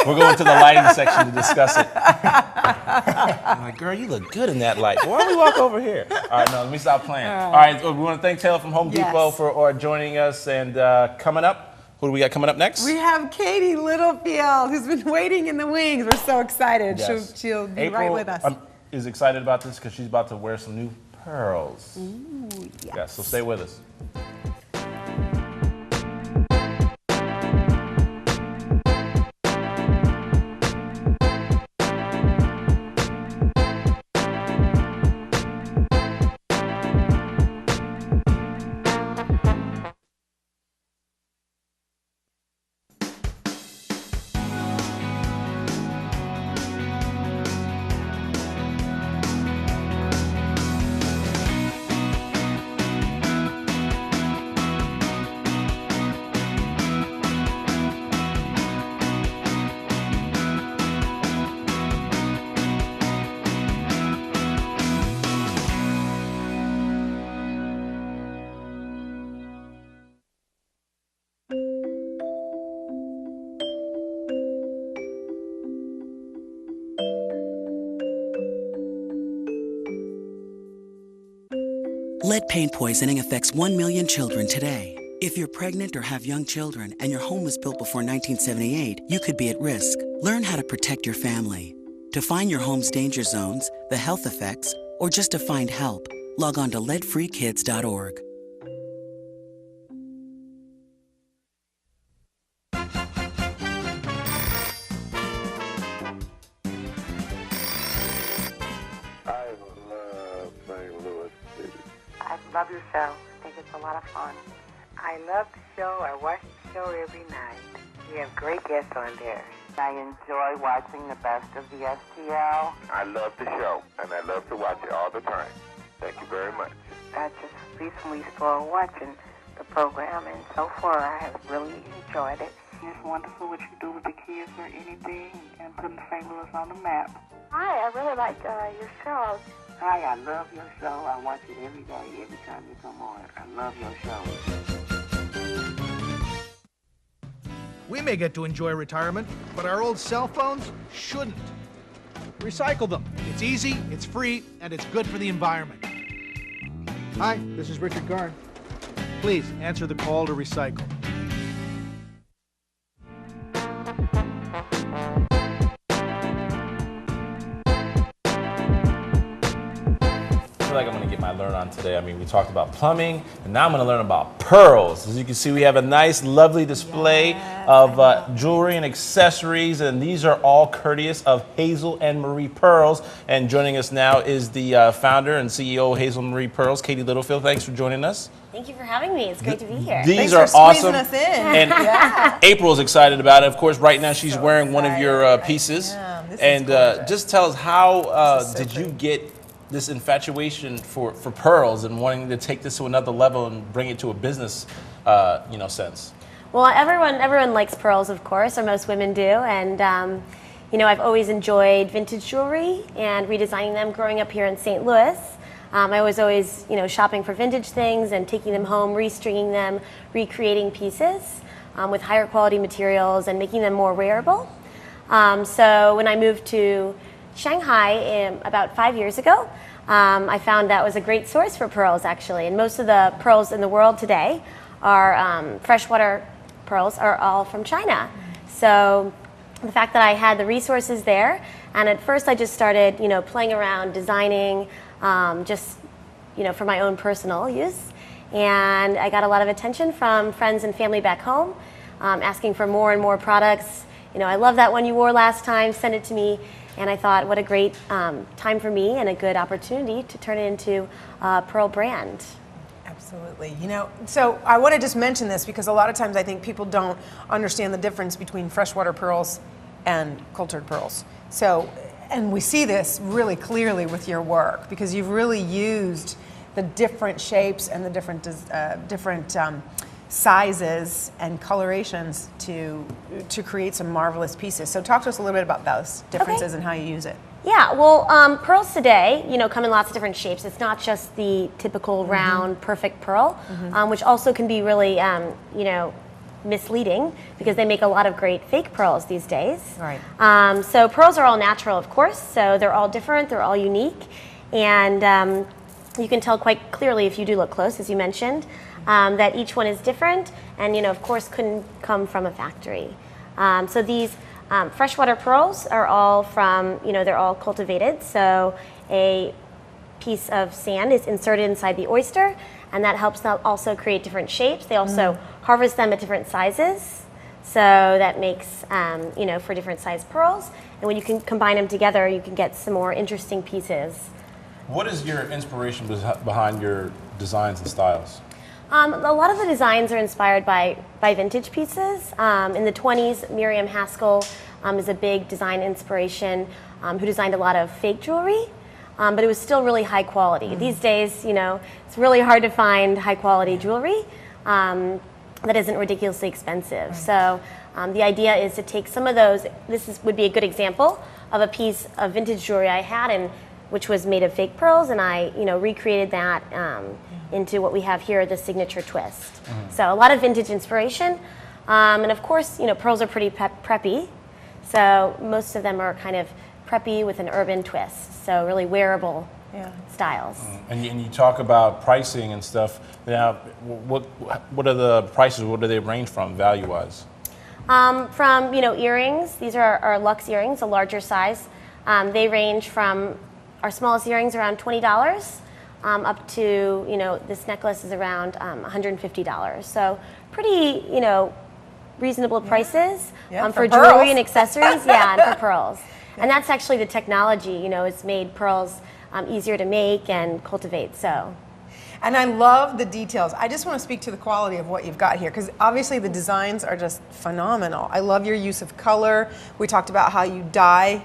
We're going to the lighting section to discuss it. I'm like, girl, you look good in that light. Why don't we walk over here? All right, no, let me stop playing. All right, we want to thank Taylor from Home Depot for joining us. And coming up, who do we got coming up next? We have Katie Littlefield, who's been waiting in the wings. We're so excited. Yes. She'll be April, right with us. is excited about this because she's about to wear some new pearls. Ooh, yes. Yeah, so stay with us. Lead paint poisoning affects 1 million children today. If you're pregnant or have young children and your home was built before 1978, you could be at risk. Learn how to protect your family. To find your home's danger zones, the health effects, or just to find help, log on to leadfreekids.org. Love your show. think it's a lot of fun. I love the show. I watch the show every night. We have great guests on there. I enjoy watching the best of the STL. I love the show, and I love to watch it all the time. Thank you very much. I just recently started watching the program, and so far I have really enjoyed it. It's wonderful what you do with the kids or anything, and putting the Fabulous on the map. Hi, I really like your show. Hi, I love your show. I watch it every day, every time you come on. I love your show. We may get to enjoy retirement, but our old cell phones shouldn't. Recycle them. It's easy, it's free, and it's good for the environment. Hi, this is Richard Garn. Please answer the call to recycle. I feel like I'm going to get my learn on today. I mean, we talked about plumbing, and now I'm going to learn about pearls. As you can see, we have a nice, lovely display of jewelry and accessories, and these are all courteous of Hazel and Marie Pearls. And joining us now is the founder and CEO of Hazel Marie Pearls, Katie Littlefield. Thanks for joining us. Thank you for having me. It's great to be here. These are awesome. Us in. And April's excited about it. Of course, right now she's wearing one of your pieces. And just tell us, how did you get this infatuation for pearls and wanting to take this to another level and bring it to a business, sense? Well, everyone likes pearls, of course, or most women do. And I've always enjoyed vintage jewelry and redesigning them. Growing up here in St. Louis, I was always, shopping for vintage things and taking them home, restringing them, recreating pieces with higher quality materials and making them more wearable. So when I moved to Shanghai about 5 years ago, I found that was a great source for pearls, actually. And most of the pearls in the world today are freshwater pearls, are all from China. So the fact that I had the resources there, and at first I just started, playing around, designing, for my own personal use. And I got a lot of attention from friends and family back home, asking for more and more products. I love that one you wore last time, send it to me. And I thought, what a great time for me and a good opportunity to turn it into a pearl brand. Absolutely. So I want to just mention this because a lot of times I think people don't understand the difference between freshwater pearls and cultured pearls. So, and we see this really clearly with your work because you've really used the different shapes and the different sizes and colorations to create some marvelous pieces. So talk to us a little bit about those differences and how you use it. Yeah, well, pearls today, come in lots of different shapes. It's not just the typical round, perfect pearl, which also can be really, misleading because they make a lot of great fake pearls these days. Right. So pearls are all natural, of course, so they're all different, they're all unique, and you can tell quite clearly if you do look close, as you mentioned, that each one is different and, of course, couldn't come from a factory. So these freshwater pearls are all from, they're all cultivated. So a piece of sand is inserted inside the oyster, and that helps them also create different shapes. They also harvest them at different sizes. So that makes, for different size pearls. And when you can combine them together, you can get some more interesting pieces. What is your inspiration behind your designs and styles? A lot of the designs are inspired by vintage pieces. In the 20s, Miriam Haskell is a big design inspiration who designed a lot of fake jewelry, but it was still really high quality. These days, it's really hard to find high quality jewelry that isn't ridiculously expensive. So the idea is to take some of those. Would be a good example of a piece of vintage jewelry I had, which was made of fake pearls, and I recreated that into what we have here, the signature twist. So a lot of vintage inspiration, and of course, pearls are pretty preppy, so most of them are kind of preppy with an urban twist, so really wearable styles. And you talk about pricing and stuff. Now, what are the prices? What do they range from, value-wise? From earrings, these are our luxe earrings, a larger size. They range from our smallest earrings around $20. Up to, this necklace is around $150. So pretty, reasonable prices for jewelry and accessories, and for pearls. And that's actually the technology, it's made pearls easier to make and cultivate, so. And I love the details. I just want to speak to the quality of what you've got here, because obviously the designs are just phenomenal. I love your use of color. We talked about how you dye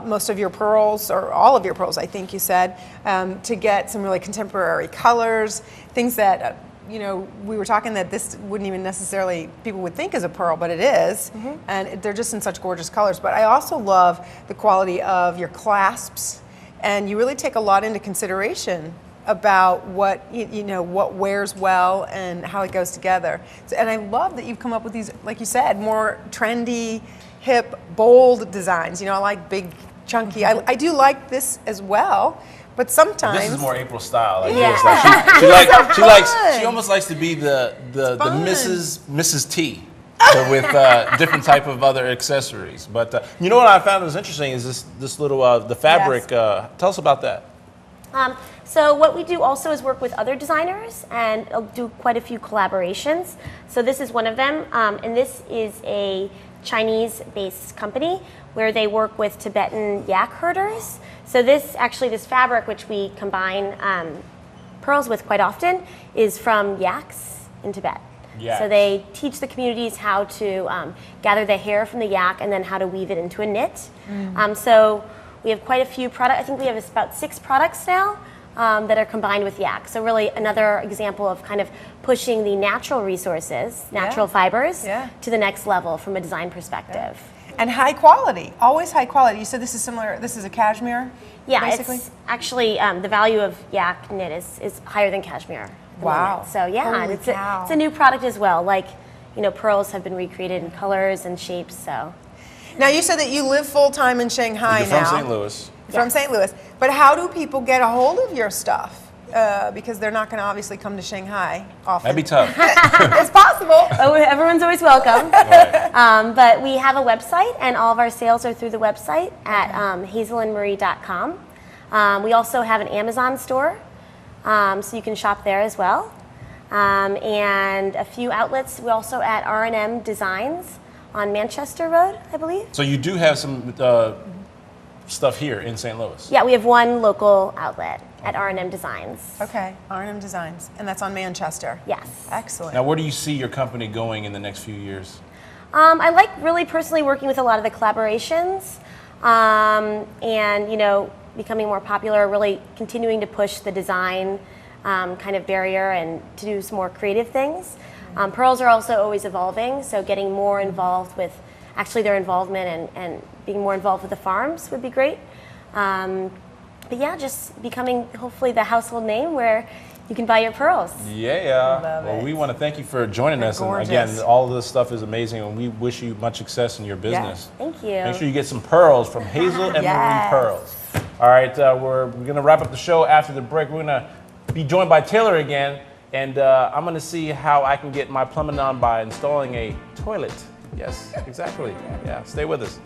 most of your pearls, or all of your pearls, I think you said, to get some really contemporary colors, things that, you know, we were talking that this wouldn't even necessarily, people would think is a pearl, but it is, and they're just in such gorgeous colors. But I also love the quality of your clasps, and you really take a lot into consideration about what you know, what wears well and how it goes together. So, and I love that you've come up with these, like you said, more trendy, hip, bold designs. You know, I like big, chunky. I do like this as well, but sometimes This is more April style. Like Yeah. this. Like Fun. she almost likes to be the Mrs. T. with different type of other accessories. But you know what I found was interesting is this little the fabric. Yes. Tell us about that. So what we do also is work with other designers and do quite a few collaborations. So this is one of them, and this is a Chinese-based company where they work with Tibetan yak herders. So this fabric, which we combine pearls with quite often, is from yaks in Tibet. Yaks. So they teach the communities how to gather the hair from the yak and then how to weave it into a knit. So we have quite a few products. I think we have about 6 products now that are combined with yak. So really another example of kind of pushing the natural resources, natural fibers, to the next level from a design perspective. and high quality, always high quality. You said this is similar. This is a cashmere. Yeah, basically. it's actually the value of yak knit is higher than cashmere. at the Wow. moment. So yeah, Holy it's cow. a new product as well. Like, you know, pearls have been recreated in colors and shapes. So. Now you said that you live full time in Shanghai You're now. from St. Louis. From St. Louis. But how do people get a hold of your stuff? Because they're not going to obviously come to Shanghai often. That'd be tough. It's possible. Oh, everyone's always welcome. But we have a website, and all of our sales are through the website at hazelandmarie.com. We also have an Amazon store, so you can shop there as well. And a few outlets. We're also at R&M Designs on Manchester Road, I believe. So you do have some stuff here in St. Louis. Yeah, we have one local outlet at R&M Designs. Okay, R&M Designs, and that's on Manchester. Yes. Excellent. Now, where do you see your company going in the next few years? I like really personally working with a lot of the collaborations, and you know, becoming more popular. Really continuing to push the design kind of barrier and to do some more creative things. Pearls are also always evolving, so getting more involved with actually their involvement and being more involved with the farms would be great. But yeah, just becoming hopefully the household name where you can buy your pearls. Yeah. Love Well, it. we want to thank you for joining us. And gorgeous. again, all of this stuff is amazing, and we wish you much success in your business. Thank you. Make sure you get some pearls from Hazel and Marie Pearls. All right, we're going to wrap up the show after the break. We're going to be joined by Taylor again, and I'm going to see how I can get my plumbing on by installing a toilet. Yes, exactly. Yeah, stay with us.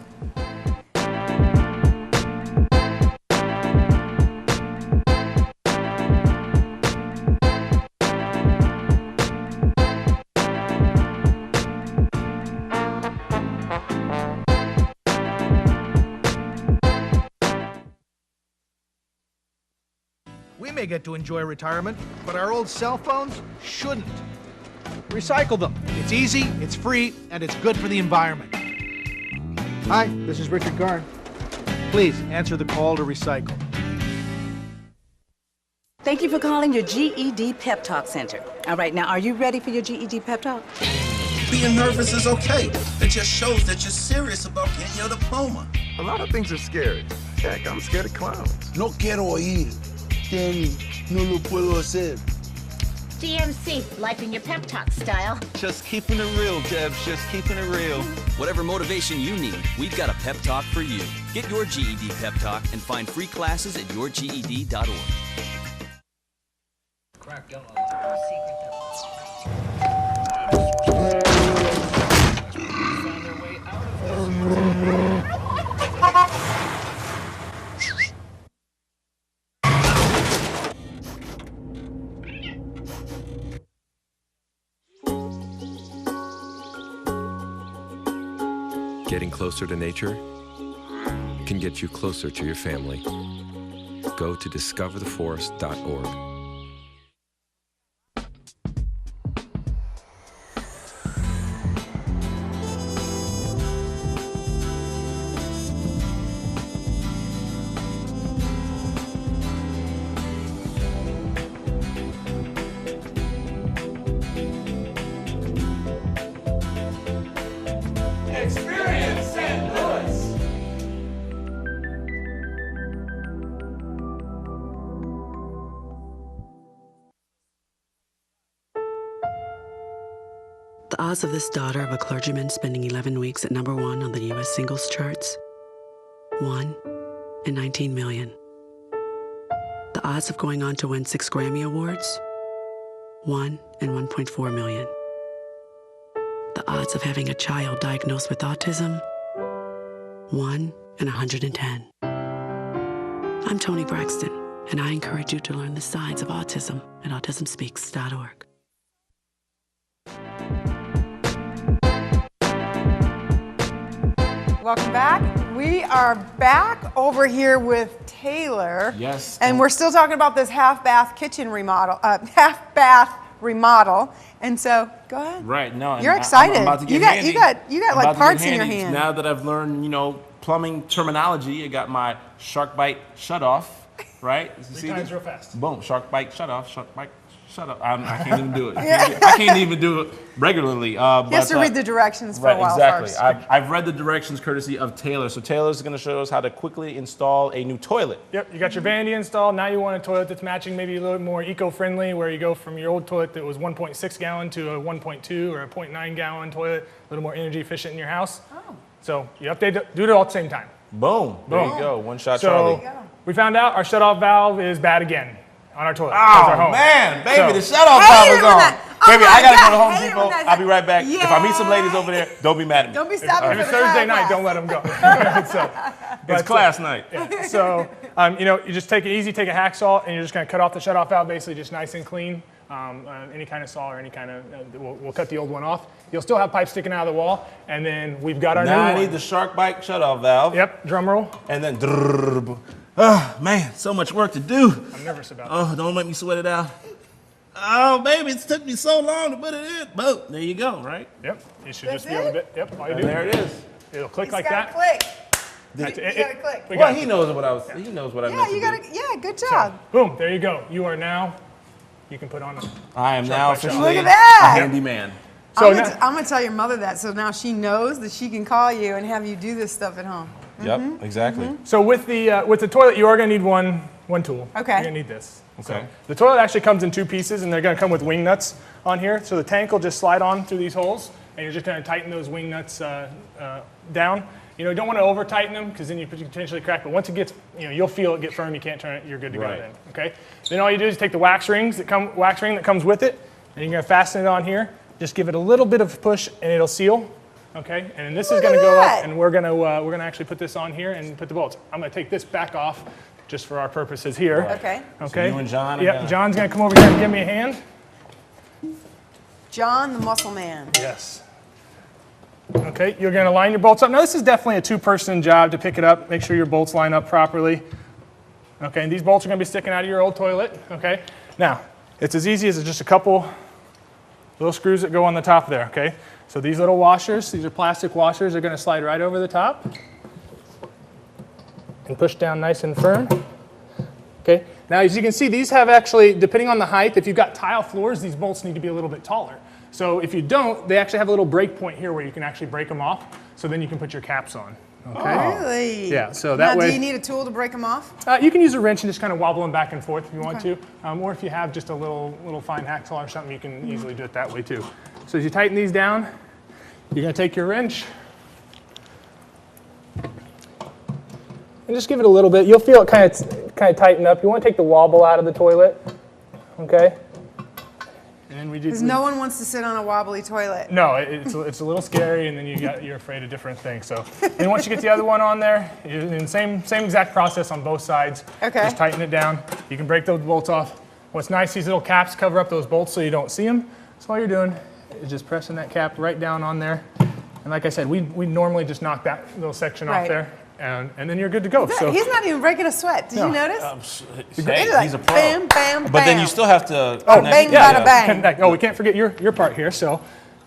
We may get to enjoy retirement, but our old cell phones shouldn't. Recycle them. It's easy, it's free, and it's good for the environment. Hi, this is Richard Garn. Please answer the call to recycle. Thank you for calling your GED Pep Talk Center. All right, now, are you ready for your GED Pep Talk? Being nervous is okay. It just shows that you're serious about getting your diploma. A lot of things are scary. Heck, I'm scared of clowns. No quiero ir. No lo puedo hacer. DMC, life in your pep talk style. Just keeping it real, Debs. Just keeping it real. Whatever motivation you need, we've got a pep talk for you. Get your GED pep talk and find free classes at yourged.org. Getting closer to nature can get you closer to your family. Go to discovertheforest.org. The odds of this daughter of a clergyman spending 11 weeks at #1 on the U.S. singles charts? 1 in 19 million. The odds of going on to win 6 Grammy Awards? 1 in 1.4 million. The odds of having a child diagnosed with autism? 1 in 110. I'm Toni Braxton, and I encourage you to learn the signs of autism at autismspeaks.org. Welcome back. We are back over here with Taylor. Yes. And we're still talking about this half-bath kitchen remodel, half-bath remodel. And so, go ahead. Right. No. You're excited. I'm about to get you got handy. like parts in your hand. Now that I've learned, plumbing terminology, I got my shark bite shut off. Right. You Three times real fast. Boom. Shark bite shut off. Shark bite. Shut up. I can't even do it. I can't even do it regularly. You have to read the directions for a while exactly. first. I've read the directions courtesy of Taylor. So Taylor's going to show us how to quickly install a new toilet. Yep, you got your vanity installed. Now you want a toilet that's matching, maybe a little more eco-friendly, where you go from your old toilet that was 1.6 gallon to a 1.2 or a 0.9 gallon toilet, a little more energy efficient in your house. Oh. So you update it, do it all at the same time. Boom. There you go. One shot, so Charlie. We found out our shutoff valve is bad again on our toilet. Oh, man, baby, the shutoff valve is on. Baby, I got to go to Home Depot. I'll be right back. Yeah. If I meet some ladies over there, don't be mad at me. Don't be stopping If it's Thursday night, don't let them go. It's class night. Yeah. So, you just take it easy, take a hacksaw, and you're just going to cut off the shutoff valve, basically just nice and clean. Any kind of saw or any kind of, we'll cut the old one off. You'll still have pipes sticking out of the wall, and then we've got our new one. Now I need the shark bite shutoff valve. Yep, drum roll. And then, oh man, so much work to do. I'm nervous about it. Oh, don't make me sweat it out. Oh, baby, it took me so long to put it in. Boom, there you go, right? Yep, you should just be able to, all you do. There it is. It'll click like gotta that. Click. You gotta click. Well, he knows what I was. He knows what I meant to do. Yeah, good job. So, boom, there you go. You are now. You can put on the. I am now officially Look at that. a handyman. So I'm gonna tell your mother that, so now she knows that she can call you and have you do this stuff at home. Yep, exactly. So with the toilet, you are gonna need one tool. Okay. You're gonna need this. Okay. So the toilet actually comes in 2 pieces, and they're gonna come with wing nuts on here. So the tank will just slide on through these holes, and you're just gonna tighten those wing nuts down. You don't want to over tighten them because then you potentially crack. But once it gets, you'll feel it get firm. You can't turn it. You're good to go then. Okay. Then all you do is take the wax ring that comes with it, and you're gonna fasten it on here. Just give it a little bit of push, and it'll seal. Okay. And then this is gonna go up, and we're gonna actually put this on here and put the bolts. I'm gonna take this back off, just for our purposes here. Okay. Okay. So you and John. Yep. John's gonna come over here and give me a hand. John, the muscle man. Yes. Okay, you're going to line your bolts up. Now, this is definitely a 2-person job to pick it up. Make sure your bolts line up properly. Okay, and these bolts are going to be sticking out of your old toilet. Okay, now, it's as easy as just a couple little screws that go on the top there. Okay, so these little washers, these are plastic washers, are going to slide right over the top and push down nice and firm. Okay, now as you can see, these have actually, depending on the height, if you've got tile floors, these bolts need to be a little bit taller. So if you don't, they actually have a little break point here where you can actually break them off, so then you can put your caps on. Okay? Oh, really? Yeah, so that way. Do you need a tool to break them off? You can use a wrench and just kind of wobble them back and forth if you want to. Or if you have just a little fine hacksaw or something, you can easily do it that way too. So as you tighten these down, you're going to take your wrench and just give it a little bit. You'll feel it kind of tighten up. You want to take the wobble out of the toilet. Okay? Because no one wants to sit on a wobbly toilet. No, it's a little scary, and then you're afraid of different things. So, and once you get the other one on there, you're in the same exact process on both sides. Okay. Just tighten it down. You can break those bolts off. What's nice, these little caps cover up those bolts so you don't see them. So all you're doing is just pressing that cap right down on there. And like I said, we normally just knock that little section off there. And then you're good to go. So he's not even breaking a sweat. Did you notice? He's a pro. Bam, bam, bam. But then you still have to. Oh, bang, bada, bang. Oh, we can't forget your part here. So,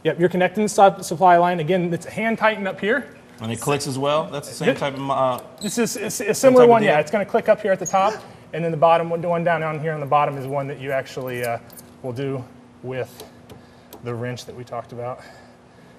yep, you're connecting the supply line. Again, it's hand tightened up here. And it clicks as well? That's the same type of... This is a similar one, yeah. It's going to click up here at the top. And then the bottom one down on here on the bottom is one that you actually will do with the wrench that we talked about.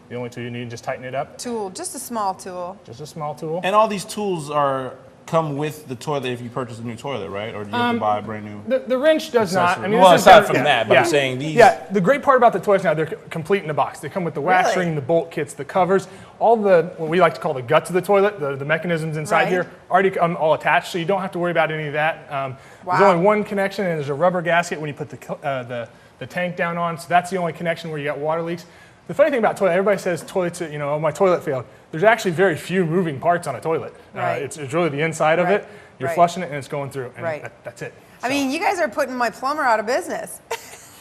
The only tool you need, just tighten it up. Tool, just a small tool. Just a small tool. And all these tools are come with the toilet if you purchase a new toilet, right? Or do you have to buy a brand new? The wrench does not. I mean, well, aside from yeah, that, but yeah. I'm saying these. Yeah, the great part about the toilets now, they're complete in the box. They come with the wax ring, the bolt kits, the covers, all the, what we like to call the guts of the toilet, the mechanisms inside here, already come all attached, so you don't have to worry about any of that. There's only one connection, and there's a rubber gasket when you put the tank down on, so that's the only connection where you got water leaks. The funny thing about toilet, everybody says toilets, you know, oh, my toilet failed. There's actually very few moving parts on a toilet. It's really the inside of it. You're flushing it and it's going through, and that's it. I mean, you guys are putting my plumber out of business.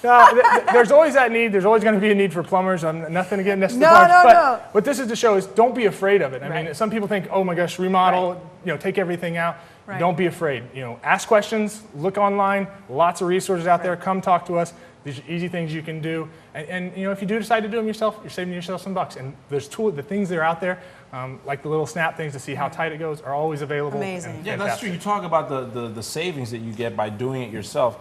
There's always that need. There's always going to be a need for plumbers. Nothing against the plumbers. But what this is to show is don't be afraid of it. I mean, some people think, oh my gosh, remodel, you know, take everything out. Don't be afraid. You know, ask questions, look online, lots of resources out there. Come talk to us. These are easy things you can do. And you know, if you do decide to do them yourself, you're saving yourself some bucks. And there's the things that are out there, like the little snap things to see how tight it goes, are always available. Amazing. Yeah, that's true. You talk about the savings that you get by doing it yourself.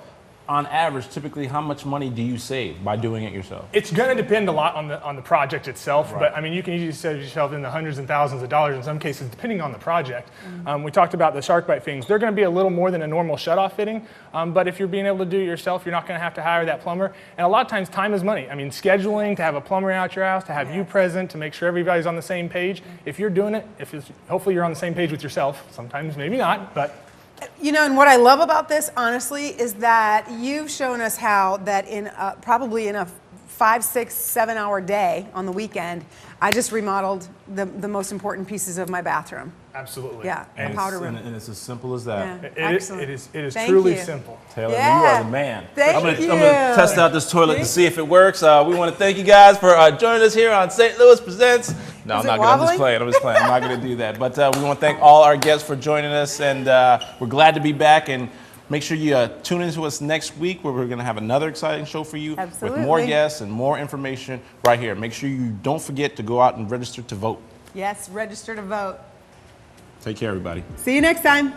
On average, typically, how much money do you save by doing it yourself? It's going to depend a lot on the project itself, but I mean, you can usually save yourself in the hundreds and thousands of dollars in some cases, depending on the project. We talked about the shark bite fittings. They're going to be a little more than a normal shutoff fitting, but if you're being able to do it yourself, you're not going to have to hire that plumber. And a lot of times, time is money. I mean, scheduling, to have a plumber out your house, to have you present, to make sure everybody's on the same page. If you're doing it, hopefully you're on the same page with yourself. Sometimes, maybe not, but. You know, and what I love about this, honestly, is that you've shown us how that in probably in a 5, 6, 7 hour day on the weekend, I just remodeled the most important pieces of my bathroom. Absolutely. Yeah, and a powder room. And it's as simple as that. Yeah. It is truly simple. Taylor, you are the man. I'm gonna test out this toilet to see if it works. We want to thank you guys for joining us here on St. Louis Presents. No, I'm not gonna. I'm just playing. I'm not going to do that. But we want to thank all our guests for joining us, and we're glad to be back. And make sure you tune into us next week, where we're going to have another exciting show for you with more guests and more information right here. Make sure you don't forget to go out and register to vote. Yes, register to vote. Take care, everybody. See you next time.